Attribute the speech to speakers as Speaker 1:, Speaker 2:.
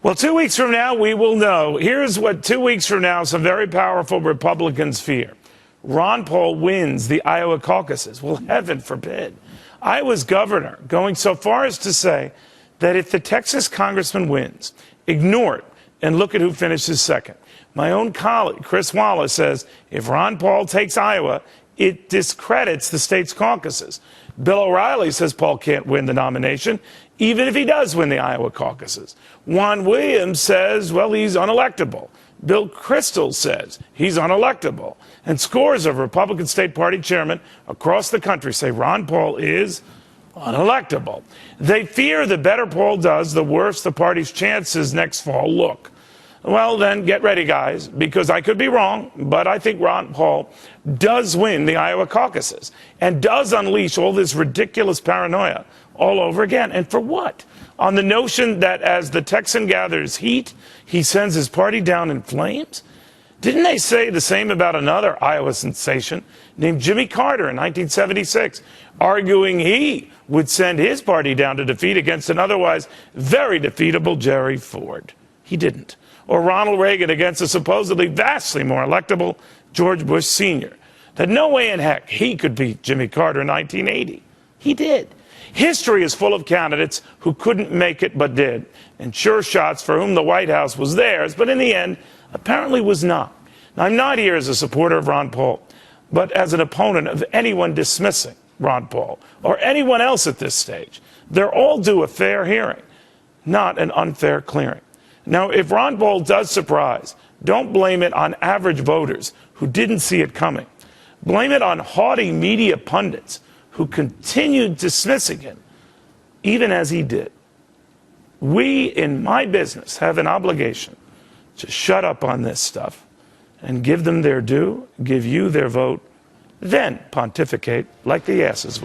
Speaker 1: Well, 2 weeks from now, we will know. Here's what 2 weeks from now some very powerful Republicans fear. Ron Paul wins the Iowa caucuses. Well, heaven forbid. Iowa's governor going so far as to say that if the Texas congressman wins, ignore it and look at who finishes second. My own colleague, Chris Wallace, says if Ron Paul takes Iowa, it discredits the state's caucuses. Bill O'Reilly says Paul can't win the nomination, even if he does win the Iowa caucuses. Juan Williams says, well, he's unelectable. Bill Kristol says he's unelectable. And scores of Republican state party chairmen across the country say Ron Paul is unelectable. They fear the better Paul does, the worse the party's chances next fall look. Well, then get ready, guys, because I could be wrong, but I think Ron Paul does win the Iowa caucuses and does unleash all this ridiculous paranoia all over again. And for what? On the notion that as the Texan gathers heat, he sends his party down in flames? Didn't they say the same about another Iowa sensation named Jimmy Carter in 1976, arguing he would send his party down to defeat against an otherwise very defeatable Jerry Ford? He didn't. Or Ronald Reagan against a supposedly vastly more electable George Bush Sr. That no way in heck he could beat Jimmy Carter in 1980. He did. History is full of candidates who couldn't make it but did, and sure shots for whom the White House was theirs, but in the end, apparently was not. Now, I'm not here as a supporter of Ron Paul, but as an opponent of anyone dismissing Ron Paul or anyone else at this stage. They're all due a fair hearing, not an unfair clearing. Now, if Ron Paul does surprise, don't blame it on average voters who didn't see it coming. Blame it on haughty media pundits who continued dismissing him, even as he did. We, in my business, have an obligation to shut up on this stuff and give them their due, give you their vote, then pontificate like the asses.